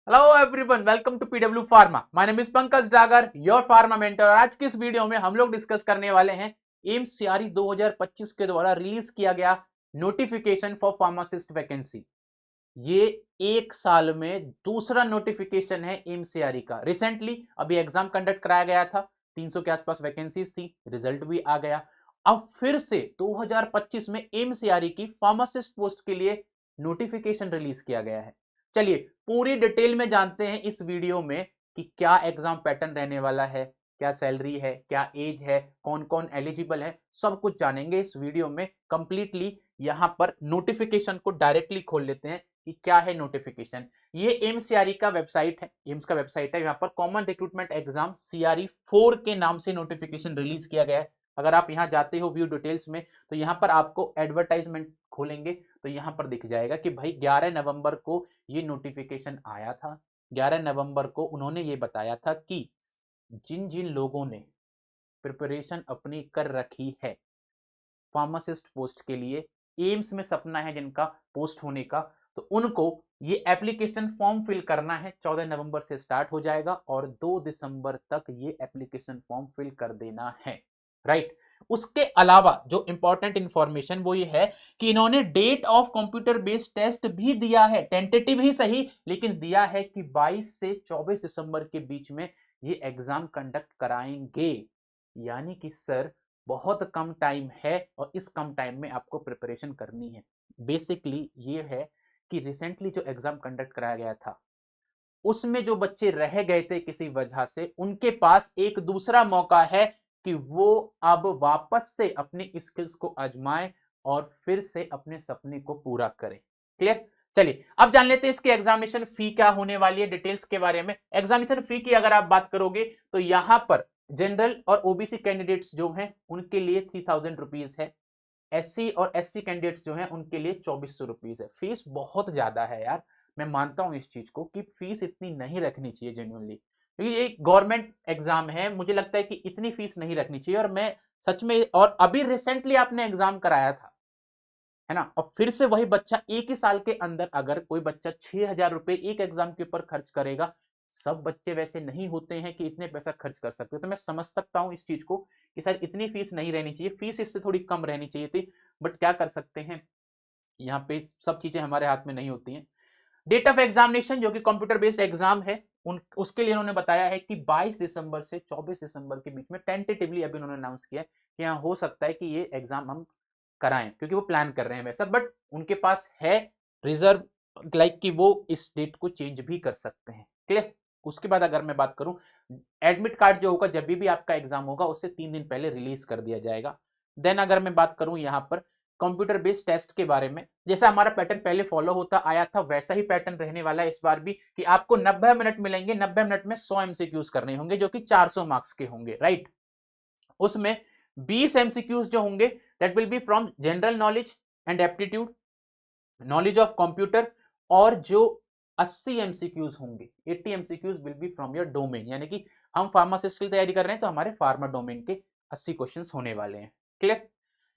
Hello everyone, welcome to PW pharma. My name is Pankaj Dagar, your pharma mentor. और आज की इस वीडियो में हम लोग डिस्कस करने वाले हैं एम्स सीआरई 2025 के द्वारा रिलीज किया गया नोटिफिकेशन फॉर फार्मासिस्ट वैकेंसी। ये एक साल में दूसरा नोटिफिकेशन है एम्स सीआरई का। रिसेंटली अभी एग्जाम कंडक्ट कराया गया था, 300 के आसपास वैकेंसीज थी, रिजल्ट भी आ गया। अब फिर से 2025 में एम्स सीआरई की फार्मासिस्ट पोस्ट के लिए नोटिफिकेशन रिलीज किया गया है। चलिए पूरी डिटेल में जानते हैं इस वीडियो में कि क्या एग्जाम पैटर्न रहने वाला है, क्या सैलरी है, क्या एज है, कौन कौन एलिजिबल है, सब कुछ जानेंगे इस वीडियो में कंप्लीटली। यहां पर नोटिफिकेशन को डायरेक्टली खोल लेते हैं कि क्या है नोटिफिकेशन। ये एम्स सीआरई का वेबसाइट है, एम्स का वेबसाइट है। यहाँ पर कॉमन रिक्रूटमेंट एग्जाम सीआरई 4 के नाम से नोटिफिकेशन रिलीज किया गया है। अगर आप यहाँ जाते हो व्यू डिटेल्स में तो यहाँ पर आपको एडवर्टाइजमेंट खोलेंगे तो यहाँ पर दिख जाएगा कि भाई 11 नवंबर को ये नोटिफिकेशन आया था। 11 नवंबर को उन्होंने ये बताया था कि जिन जिन लोगों ने प्रिपरेशन अपनी कर रखी है फार्मासिस्ट पोस्ट के लिए, एम्स में सपना है जिनका पोस्ट होने का, तो उनको ये एप्लीकेशन फॉर्म फिल करना है। 14 नवंबर से स्टार्ट हो जाएगा और 2 दिसंबर तक ये एप्लीकेशन फॉर्म फिल कर देना है। राइट। उसके अलावा जो इंपॉर्टेंट इंफॉर्मेशन वो ये है कि इन्होंने date of computer based test भी दिया है, टेंटेटिव ही सही लेकिन दिया है कि 22 से 24 दिसंबर के बीच में ये एग्जाम कंडक्ट कराएंगे। यानी कि सर बहुत कम टाइम है और इस कम टाइम में आपको प्रिपरेशन करनी है। बेसिकली ये है कि रिसेंटली जो एग्जाम कंडक्ट कराया गया था उसमें जो बच्चे रह गए थे किसी वजह से, उनके पास एक दूसरा मौका है कि वो अब वापस से अपनी स्किल्स को आजमाएं और फिर से अपने सपने को पूरा करें। क्लियर। चलिए अब जान लेते हैं इसकी एग्जामिनेशन फी क्या होने वाली है, डिटेल्स के बारे में। एग्जामिनेशन फी की अगर आप बात करोगे तो यहां पर जनरल और ओबीसी कैंडिडेट्स जो हैं उनके लिए 3000 रुपीज है। एससी और एससी कैंडिडेट्स जो हैं उनके लिए 2400 रुपीज है। फीस बहुत ज्यादा है यार, मैं मानता हूं इस चीज को कि फीस इतनी नहीं रखनी चाहिए जेन्युइनली, क्योंकि ये गवर्नमेंट एग्जाम है। मुझे लगता है कि इतनी फीस नहीं रखनी चाहिए। और मैं सच में, और अभी रिसेंटली आपने एग्जाम कराया था, है ना, और फिर से वही बच्चा एक ही साल के अंदर अगर कोई बच्चा 6000 रुपए एक एग्जाम के ऊपर खर्च करेगा, सब बच्चे वैसे नहीं होते हैं कि इतने पैसा खर्च कर सकते हो। तो मैं समझ सकता हूं इस चीज को कि शायद इतनी फीस नहीं रहनी चाहिए, फीस इससे थोड़ी कम रहनी चाहिए थी। बट क्या कर सकते हैं, यहाँ पे सब चीजें हमारे हाथ में नहीं होती हैं। डेट ऑफ एग्जामिनेशन जो कि कंप्यूटर बेस्ड एग्जाम है, उन उसके लिए उन्होंने बताया है कि 22 दिसंबर से 24 दिसंबर के बीच में टेंटेटिवली अभी उन्होंने अनाउंस किया कि यहाँ हो सकता है कि ये एग्जाम हम कराएं, क्योंकि वो प्लान कर रहे हैं वैसा। बट उनके पास है रिजर्व, लाइक कि वो इस डेट को चेंज भी कर सकते हैं। क्लियर। उसके बाद अगर मैं बात करूं, एडमिट कार्ड जो होगा जब भी आपका एग्जाम होगा उससे 3 दिन पहले रिलीज कर दिया जाएगा। देन अगर मैं बात करूं यहाँ पर कंप्यूटर बेस्ड टेस्ट के बारे में, जैसा हमारा पैटर्न पहले फॉलो होता आया था वैसा ही पैटर्न रहने वाला है इस बार भी, कि आपको 90 मिनट मिलेंगे। 90 मिनट में 100 एमसीक्यूज करने होंगे जो कि 400 मार्क्स के होंगे। राइट। उसमें 20 एमसीक्यूज जो होंगे that will B from general knowledge and aptitude, knowledge of computer. और जो 80 एमसीक्यूज होंगे, 80 MCQs will be from your domain, यानी कि हम फार्मासिस्ट की तैयारी कर रहे हैं तो हमारे फार्मा डोमेन के 80 क्वेश्चंस होने वाले हैं। क्लियर।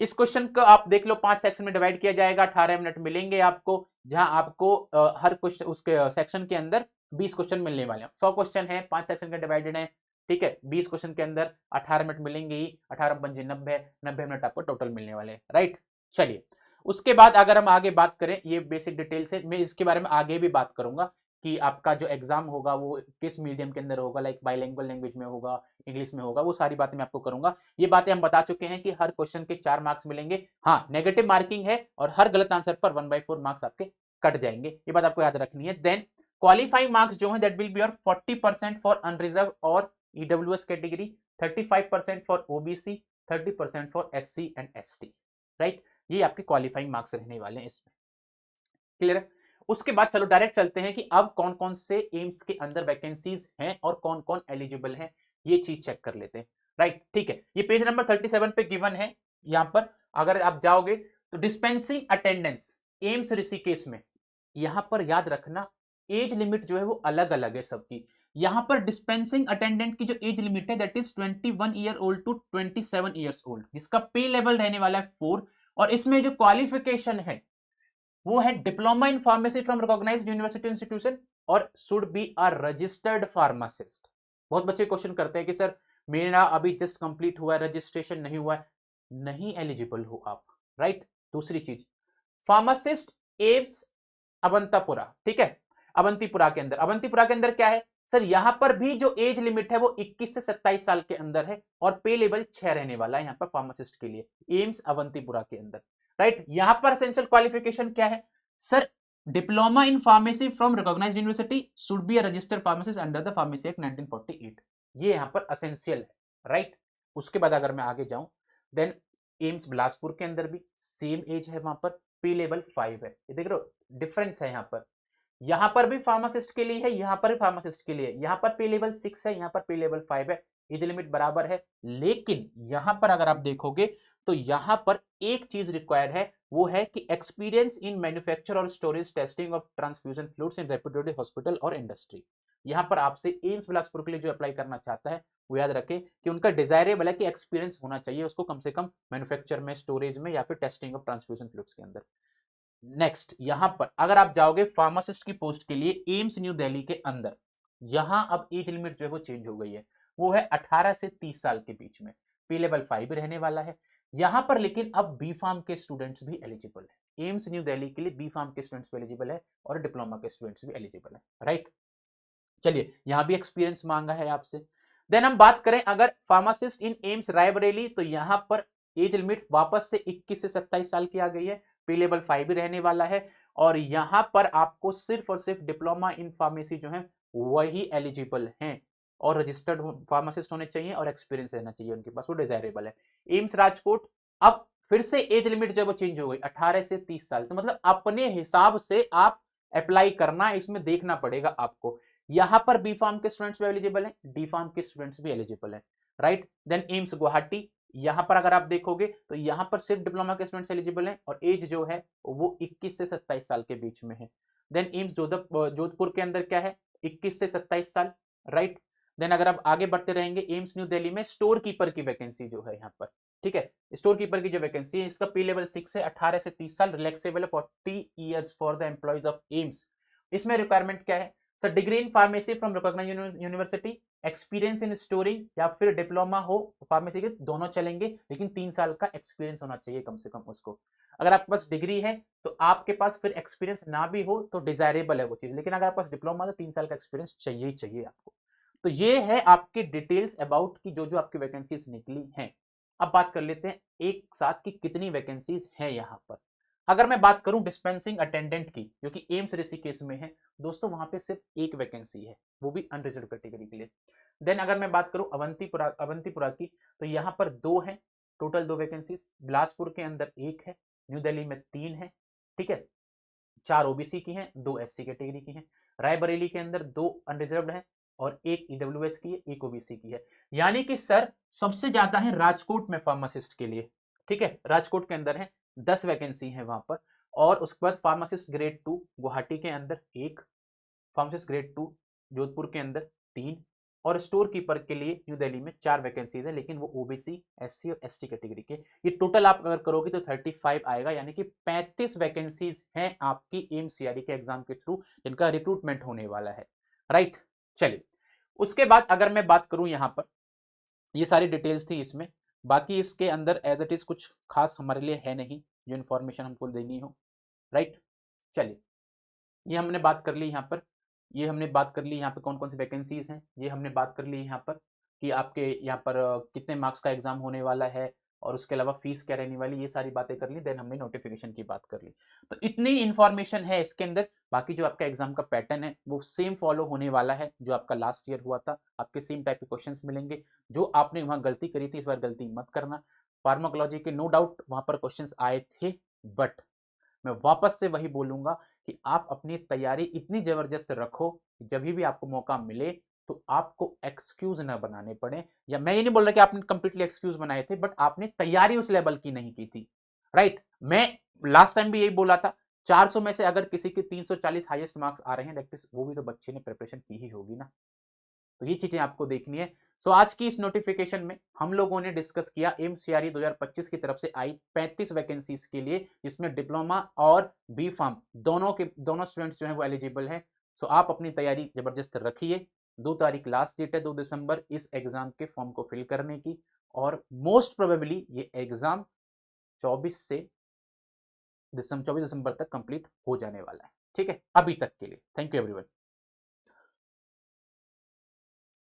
इस क्वेश्चन को आप देख लो 5 सेक्शन में डिवाइड किया जाएगा, 18 मिनट मिलेंगे आपको, जहां आपको हर क्वेश्चन उसके सेक्शन के अंदर 20 क्वेश्चन मिलने वाले हैं। 100 क्वेश्चन है, 5 सेक्शन का डिवाइडेड है। ठीक है, 20 क्वेश्चन के अंदर 18 मिनट मिलेंगे ही, 18 पंजे 90, 90 मिनट आपको टोटल मिलने वाले हैं। राइट। चलिए उसके बाद अगर हम आगे बात करें, ये बेसिक डिटेल्स है, मैं इसके बारे में आगे भी बात करूंगा कि आपका जो एग्जाम होगा वो किस मीडियम के अंदर होगा, लाइक बाइलिंगुअल लैंग्वेज में होगा, इंग्लिश में होगा, वो सारी बातें मैं आपको करूंगा। ये बातें हम बता चुके हैं कि हर क्वेश्चन के 4 मार्क्स मिलेंगे। हाँ, नेगेटिव मार्किंग है और हर गलत आंसर पर 1/4 मार्क्स आपके कट जाएंगे, ये बात आपको याद रखनी है। देन क्वालिफाइंग मार्क्स जो है that will be your 40% for unreserved और EWS category, 35% for OBC, 30% for SC and ST. Right. ये आपके क्वालिफाइंग मार्क्स रहने वाले हैं इसमें। क्लियर है। उसके बाद चलो डायरेक्ट चलते हैं कि अब कौन कौन से एम्स के अंदर वैकेंसीज हैं और कौन कौन एलिजिबल हैं, ये चीज चेक कर लेते हैं। राइट। ठीक है, ये पेज नंबर 37 पे गिवन है। यहां पर अगर आप जाओगे तो डिस्पेंसिंग अटेंडेंस एम्स ऋषिकेश में, यहां पर याद रखना एज लिमिट जो है वो अलग अलग है सबकी। यहां पर डिस्पेंसिंग अटेंडेंट की जो एज लिमिट है that is 21 year old to 27 years old. इसका पे लेवल रहने वाला है 4। और इसमें जो क्वालिफिकेशन है वो है diploma in pharmacy from recognised university institution, और should be a registered pharmacist. बहुत बच्चे क्वेश्चन करते हैं कि सर मेरा अभी जस्ट कंप्लीट हुआ है, रजिस्ट्रेशन नहीं हुआ है, नहीं एलिजिबल हो आप, राइट। दूसरी चीज, फार्मासिस्ट एम्स अवंतापुरा, ठीक है, अवंतीपुरा के अंदर क्या है सर, यहां पर भी जो एज लिमिट है वो 21 से 27 साल के अंदर है और पे लेवल 6 रहने वाला है यहां पर फार्मासिस्ट के लिए, एम्स अवंतीपुरा के अंदर, राइट। यहां पर एसेंशियल क्वालिफिकेशन क्या है sir, diploma in pharmacy from recognised university, should be a registered pharmacist under the pharmacy act 1948, ये यहां पर एसेंशियल है, राइट। उसके बाद अगर मैं आगे जाऊं, देन एम्स बिलासपुर के अंदर भी सेम एज है, वहां पर पे लेवल 5 है, ये देख रहे हो डिफरेंस है यहां पर भी फार्मासिस्ट के लिए है, यहां पर भी फार्मासिस्ट के लिए, यहां पर पे लेवल 6 है, यहां पर पे लेवल 5 है, एज लिमिट बराबर है। लेकिन यहां पर अगर आप देखोगे तो यहां पर एक चीज रिक्वायर्ड है, वो है कि एक्सपीरियंस इन मैन्युफैक्चर और storage testing of transfusion fluids in reputed hospital और इंडस्ट्री। यहां पर आपसे एम्स बिलासपुर के लिए जो अप्लाई करना चाहता है वो याद रखे कि उनका डिजायरेबल है कि एक्सपीरियंस होना चाहिए उसको कम से कम मैन्युफैक्चर में, स्टोरेज में या फिर टेस्टिंग ऑफ ट्रांसफ्यूजन फ्लूइड्स के अंदर। नेक्स्ट, यहां पर अगर आप जाओगे फार्मासिस्ट की पोस्ट के लिए एम्स न्यू दिल्ली के अंदर, यहां अब एज लिमिट जो है वो चेंज हो गई है, वो है 18 से 30 साल के बीच में, पी लेवल 5 रहने वाला है यहां पर। लेकिन अब बी फार्म के स्टूडेंट्स भी एलिजिबल है, एम्स न्यू दिल्ली के लिए बी फार्म के स्टूडेंट्स भी एलिजिबल है और डिप्लोमा के स्टूडेंट्स भी एलिजिबल है, राइट। चलिए, यहां भी एक्सपीरियंस मांगा है आपसे। देन हम बात करें अगर फार्मासिस्ट इन एम्स रायबरेली, तो यहां पर एज लिमिट वापस से 21 से 27 साल की आ गई है, पे लेवल 5 भी रहने वाला है और यहां पर आपको सिर्फ और सिर्फ डिप्लोमा इन फार्मेसी जो है वही एलिजिबल हैं और रजिस्टर्ड फार्मासिस्ट होने चाहिए और एक्सपीरियंस रहना चाहिए उनके पास, वो डिजायरेबल है। एम्स राजकोट अब फिर से एज लिमिट जब वो चेंज हो गई 18 से 30 साल, तो मतलब अपने हिसाब से आप अप्लाई करना, इसमें देखना पड़ेगा आपको। यहां पर बी फार्म के स्टूडेंट्स भी एलिजिबल हैं, डी फार्म के स्टूडेंट्स भी एलिजिबल हैं, राइट। देन एम्स गुवाहाटी, यहां पर अगर आप देखोगे तो यहां पर सिर्फ डिप्लोमा के स्टूडेंट्स एलिजिबल हैं और एज जो है वो 21 से 27 साल के बीच में है। देन एम्स जोधपुर के अंदर क्या है, 21 से 27 साल, राइट। देन अगर आप आगे बढ़ते रहेंगे, एम्स न्यू दिल्ली में स्टोर कीपर की वैकेंसी जो है यहाँ पर, ठीक है, स्टोर कीपर की जो वैकेंसी है इसका पी लेवल 6 है, 18 से 30 साल, रिलैक्सेबल है 40 years for the employees of AIIMS. इसमें रिक्वायरमेंट क्या है sir, degree in pharmacy from recognised university, experience in storing या फिर डिप्लोमा हो फार्मेसी के, दोनों चलेंगे, लेकिन 3 साल का एक्सपीरियंस होना चाहिए कम से कम उसको। अगर आपके पास डिग्री है तो आपके पास फिर एक्सपीरियंस ना भी हो तो डिजायरेबल है वो चीज, लेकिन अगर आपके पास डिप्लोमा तो 3 साल का एक्सपीरियंस चाहिए ही चाहिए आपको। तो ये है आपकी डिटेल्स अबाउट की जो जो आपकी वैकेंसीज निकली हैं। अब बात कर लेते हैं एक साथ की कितनी वैकेंसीज हैं यहाँ पर। अगर मैं बात करूं डिस्पेंसिंग अटेंडेंट की, जो कि एम्स ऋषिकेश में है दोस्तों, वहां पे सिर्फ एक वैकेंसी है, वो भी अनरिजर्व कैटेगरी के लिए। देन अगर मैं बात करूं अवंतीपुरा की, तो यहाँ पर 2 हैं, टोटल 2 वैकेंसीज, बिलासपुर के अंदर 1 है, न्यू दिल्ली में 3 है, ठीक है, 4 ओबीसी की हैं, 2 एससी कैटेगरी की हैं, रायबरेली के अंदर 2 अनरिजर्व्ड हैं और 1 ईडब्ल्यूएस की है, 1 ओबीसी की है। यानी कि सर सबसे ज्यादा है राजकोट में फार्मासिस्ट के लिए, ठीक है, राजकोट के अंदर है 10 वैकेंसी है वहां पर। और उसके बाद फार्मासिस्ट ग्रेड 2 गुवाहाटी के अंदर 1, फार्मासिस्ट ग्रेड 2 जोधपुर के अंदर 3 और स्टोर कीपर के लिए न्यू दिल्ली में 4 वैकेंसीज है, लेकिन वो ओबीसी, एससी और एसटी कैटेगरी के। ये टोटल आप अगर करोगे तो 35 आएगा, यानी कि 35 वैकेंसीज हैं आपकी एमसीआरई के एग्जाम के थ्रू जिनका रिक्रूटमेंट होने वाला है, राइट। चलिए, उसके बाद अगर मैं बात करूं यहाँ पर, ये सारी डिटेल्स थी इसमें, बाकी इसके अंदर एज इट इज कुछ खास हमारे लिए है नहीं जो इन्फॉर्मेशन हमको देनी हो, राइट। चलिए, ये हमने बात कर ली यहाँ पर, ये हमने बात कर ली यहाँ पे कौन कौन सी वैकेंसीज हैं, ये हमने बात कर ली यहाँ पर कि आपके यहाँ पर कितने मार्क्स का एग्जाम होने वाला है और उसके अलावा फीस क्या रहने वाली, ये सारी बातें कर ली। देन हमने नोटिफिकेशन की बात कर ली। तो इतनी इन्फॉर्मेशन है इसके अंदर। बाकी जो आपका एग्जाम का पैटर्न है वो सेम फॉलो होने वाला है जो आपका लास्ट ईयर हुआ था, आपके सेम टाइप के क्वेश्चंस मिलेंगे। जो आपने वहाँ गलती करी थी इस बार गलती मत करना। फार्माकोलॉजी के नो डाउट वहाँ पर क्वेश्चंस आए थे, बट मैं वापस से वही बोलूंगा कि आप अपनी तैयारी इतनी जबरदस्त रखो कि जब भी आपको मौका मिले तो आपको एक्सक्यूज ना बनाने पड़े। या मैं ये नहीं बोल रहा कि आपने कंप्लीटली एक्सक्यूज बनाए थे, बट आपने तैयारी उस लेवल की नहीं की थी, राइट। मैं लास्ट टाइम भी यही बोला था, 400 में से अगर किसी के 340 हाईएस्ट मार्क्स आ रहे हैं, वो भी तो बच्चे ने प्रिपरेशन की ही होगी ना। तो ये चीजें आपको देखनी है। सो आज की इस नोटिफिकेशन में हम लोगों ने डिस्कस किया एमसीआरई 2025 की तरफ से आई 35 वैकेंसीज के लिए, जिसमें डिप्लोमा और बी फार्म दोनों स्टूडेंट्स जो हैं वो एलिजिबल हैं। सो आप अपनी तैयारी जबरदस्त रखिए। 2 तारीख लास्ट डेट है, 2 दिसंबर इस एग्जाम के फॉर्म को फिल करने की, और मोस्ट प्रोबेबली ये एग्जाम 24 दिसंबर तक कंप्लीट हो जाने वाला है। ठीक है, अभी तक के लिए थैंक यू एवरीवन।